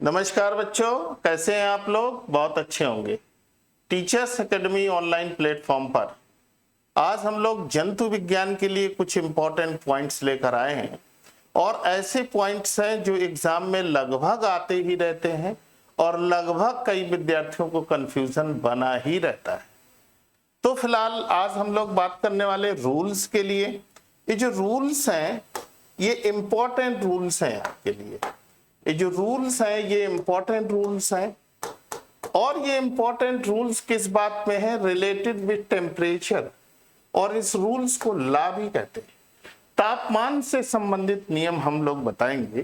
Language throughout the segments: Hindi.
नमस्कार बच्चों, कैसे हैं आप लोग? बहुत अच्छे होंगे। टीचर्स एकेडमी ऑनलाइन प्लेटफॉर्म पर आज हम लोग जंतु विज्ञान के लिए कुछ इंपॉर्टेंट पॉइंट्स लेकर आए हैं और ऐसे पॉइंट्स हैं जो एग्जाम में लगभग आते ही रहते हैं और लगभग कई विद्यार्थियों को कंफ्यूजन बना ही रहता है। तो फिलहाल आज हम लोग बात करने वाले रूल्स के लिए। ये जो रूल्स हैं ये इंपॉर्टेंट रूल्स हैं आपके लिए। ये जो रूल्स हैं ये इंपॉर्टेंट रूल्स हैं और ये इंपॉर्टेंट रूल्स किस बात में है? Related with temperature. और इस रूल्स को लॉ भी कहते हैं। तापमान से संबंधित नियम हम लोग बताएंगे।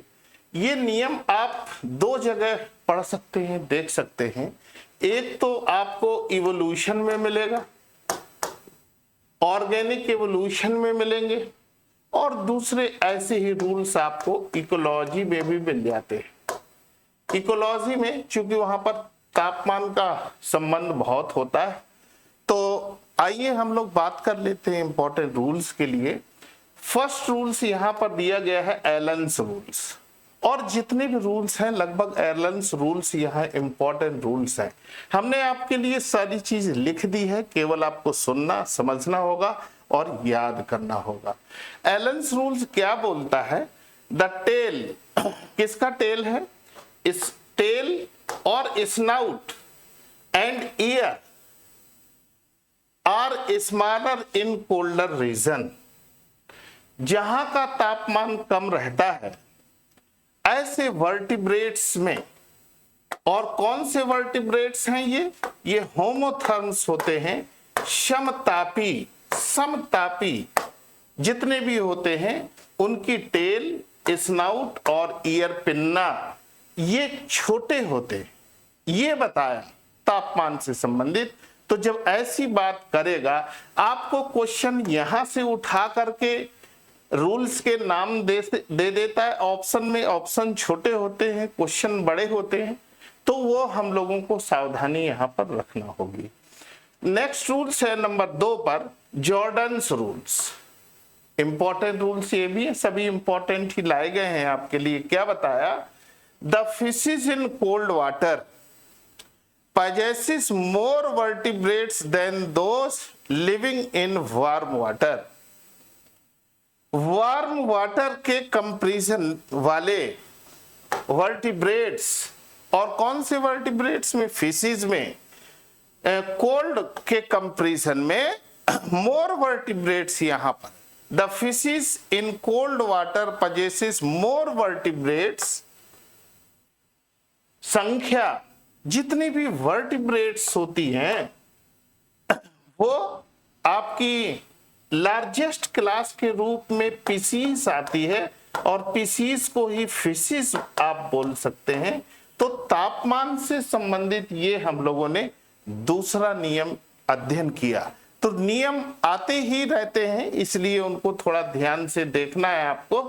ये नियम आप दो जगह पढ़ सकते हैं, देख सकते हैं। एक तो आपको इवोल्यूशन में मिलेगा, ऑर्गेनिक इवोल्यूशन में मिलेंगे, और दूसरे ऐसे ही रूल्स आपको इकोलॉजी में भी मिल जाते हैं। इकोलॉजी में चूंकि वहां पर तापमान का संबंध बहुत होता है, तो आइए हम लोग बात कर लेते हैं इंपॉर्टेंट रूल्स के लिए। फर्स्ट रूल्स यहां पर दिया गया है एलन्स रूल्स, और जितने भी रूल्स हैं लगभग एलन्स रूल्स यहाँ इंपॉर्टेंट रूल्स हैं। हमने आपके लिए सारी चीज लिख दी है, केवल आपको सुनना समझना होगा और याद करना होगा। एलन्स रूल्स क्या बोलता है? द टेल, किसका टेल है? इस टेल और snout and ear are smaller in colder region. जहां का तापमान कम रहता है ऐसे वर्टिब्रेट्स में, और कौन से वर्टिब्रेट्स हैं ये होमोथर्म्स होते हैं। समतापी, समतापी जितने भी होते हैं उनकी टेल, स्नाउट और ईयर पिन्ना ये छोटे होते हैं। ये बताया तापमान से संबंधित। तो जब ऐसी बात करेगा आपको क्वेश्चन यहां से उठा करके रूल्स के नाम दे देता है। ऑप्शन में ऑप्शन छोटे होते हैं, क्वेश्चन बड़े होते हैं, तो वो हम लोगों को सावधानी यहां पर रखना होगी। नेक्स्ट रूल्स है नंबर 2 पर जॉर्डन्स रूल्स। इंपॉर्टेंट रूल्स ये भी है, सभी इंपॉर्टेंट ही लाए गए हैं आपके लिए। क्या बताया? The fishes in cold water possesses more vertebrates than those living in warm water। Warm water के कंपैरिजन वाले वर्टिब्रेट्स, और कौन से वर्टिब्रेट्स में? फिशेस में। कोल्ड के कंपैरिजन में मोर वर्टिब्रेट्स यहां पर। The fishes in cold water possesses more vertebrates. संख्या जितनी भी वर्टिब्रेट्स होती हैं वो आपकी लार्जेस्ट क्लास के रूप में पीसीस आती है, और पीसीस को ही फिशेस आप बोल सकते हैं। तो तापमान से संबंधित ये हम लोगों ने दूसरा नियम अध्ययन किया। तो नियम आते ही रहते हैं, इसलिए उनको थोड़ा ध्यान से देखना है आपको।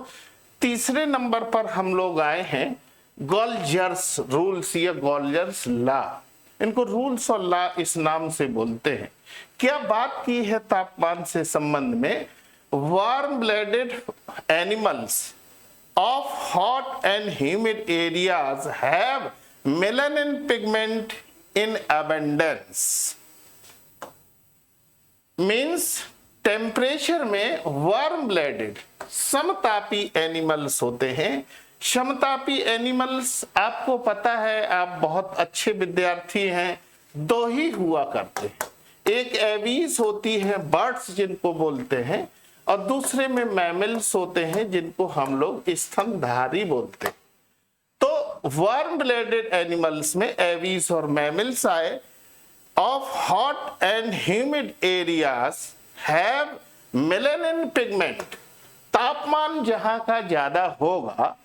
तीसरे नंबर पर हम लोग आए हैं गॉल्जर्स रूल्स या गॉल्जर्स लॉ। इनको रूल्स और लॉ इस नाम से बोलते हैं। क्या बात की है तापमान से संबंध में? Warm blooded animals of hot and humid areas have melanin pigment in abundance. Means temperature में वार्म ब्लडेड समतापी एनिमल्स होते हैं। समतापी एनिमल्स आपको पता है, आप बहुत अच्छे विद्यार्थी हैं, दो ही हुआ करते हैं। एक एवीज होती है, बर्ड्स जिनको बोलते हैं, और दूसरे में मैमल्स होते हैं जिनको हम लोग स्तनधारी बोलते हैं। तो वार्म ब्लडेड एनिमल्स में एवीज और मैमल्स आए। Of hot and humid areas have melanin pigment. तापमान जहां का ज्यादा होगा,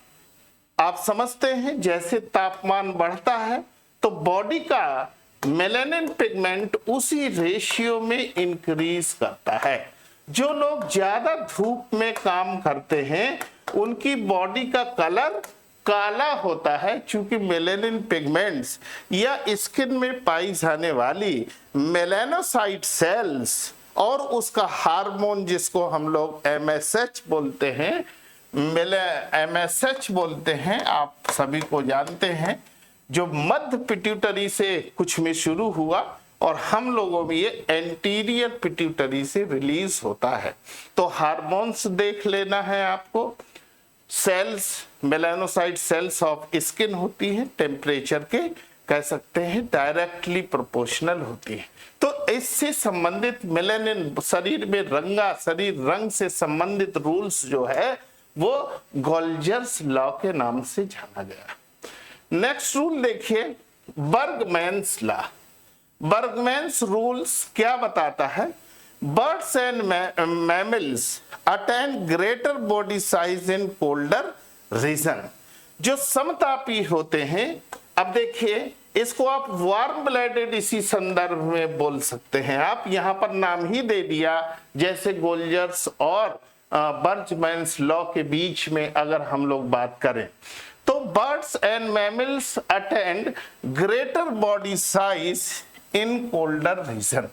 आप समझते हैं जैसे तापमान बढ़ता है तो बॉडी का मेलानिन पिगमेंट उसी रेशियो में इंक्रीज करता है। जो लोग ज्यादा धूप में काम करते हैं उनकी बॉडी का कलर काला होता है, क्योंकि मेलानिन पिगमेंट्स या स्किन में पाई जाने वाली मेलानोसाइट सेल्स और उसका हार्मोन जिसको हम लोग MSH बोलते हैं, MSH बोलते हैं, आप सभी को जानते हैं, जो मध्य पिट्यूटरी से कुछ में शुरू हुआ और हम लोगों में ये एंटीरियर पिट्यूटरी से रिलीज होता है। तो हार्मोन्स देख लेना है आपको। Cells, melanocyte cells of skin होती है, टेम्परेचर के कह सकते हैं डायरेक्टली प्रोपोर्शनल होती है। तो इससे संबंधित मेलानिन, शरीर में रंगा, शरीर रंग से संबंधित रूल्स जो है वो गोल्जर्स लॉ के नाम से जाना गया। नेक्स्ट रूल देखिए, बर्गमैन्स लॉ। बर्गमैन्स रूल्स क्या बताता है? Birds and mammals attain greater body size in colder region. जो समतापी होते हैं, अब देखिए इसको आप वार्म ब्लडेड इसी संदर्भ में बोल सकते हैं। आप यहां पर नाम ही दे दिया, जैसे गोल्जर्स और बर्गमैन्स लॉ के बीच में अगर हम लोग बात करें तो birds and mammals attend greater body size in colder region,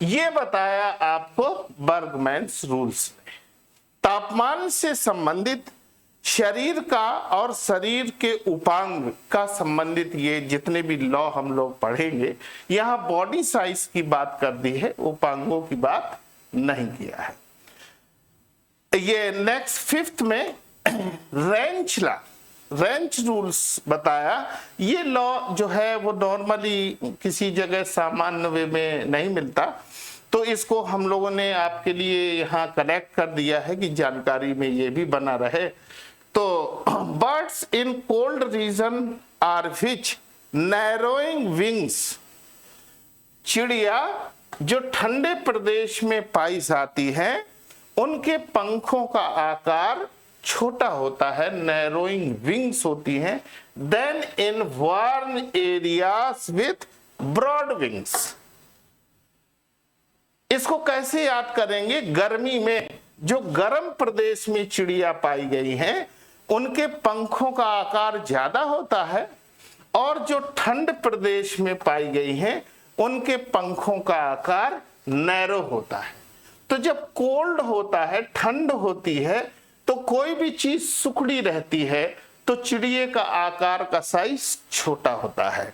ये बताया आपको बर्गमैन्स रूल्स ने। तापमान से संबंधित शरीर का और शरीर के उपांग का संबंधित ये जितने भी लॉ हम लोग पढ़ेंगे, यहां बॉडी साइज की बात कर दी है, उपांगों की बात नहीं किया है। ये नेक्स्ट फिफ्थ में रेंच लॉ, रेंच रूल्स बताया। ये लॉ जो है वो नॉर्मली किसी जगह सामान्य वे में नहीं मिलता, तो इसको हम लोगों ने आपके लिए यहाँ कनेक्ट कर दिया है कि जानकारी में ये भी बना रहे। तो birds in cold region are which narrowing wings, चिड़िया जो ठंडे प्रदेश में पाई जाती है उनके पंखों का आकार छोटा होता है, नैरोइंग विंग्स होती हैं, then in warm areas with broad wings. इसको कैसे याद करेंगे? गर्मी में जो गर्म प्रदेश में चिड़िया पाई गई हैं उनके पंखों का आकार ज्यादा होता है, और जो ठंड प्रदेश में पाई गई हैं उनके पंखों का आकार नैरो होता है। तो जब कोल्ड होता है, ठंड होती है, तो कोई भी चीज सुखड़ी रहती है तो चिड़िए का आकार का साइज छोटा होता है,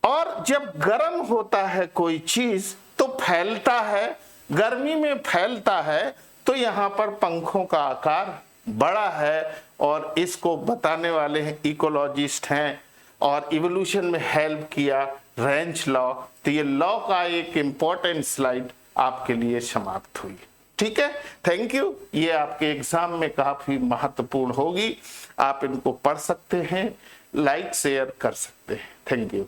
और जब गर्म होता है कोई चीज तो फैलता है, गर्मी में फैलता है, तो यहाँ पर पंखों का आकार बड़ा है। और इसको बताने वाले हैं इकोलॉजिस्ट हैं और इवोल्यूशन में हेल्प किया रेंच लॉ। तो ये लॉ का एक इंपॉर्टेंट स्लाइड आपके लिए समाप्त हुई। ठीक है, थैंक यू। ये आपके एग्जाम में काफी महत्वपूर्ण होगी, आप इनको पढ़ सकते हैं, लाइक शेयर कर सकते हैं। Thank you.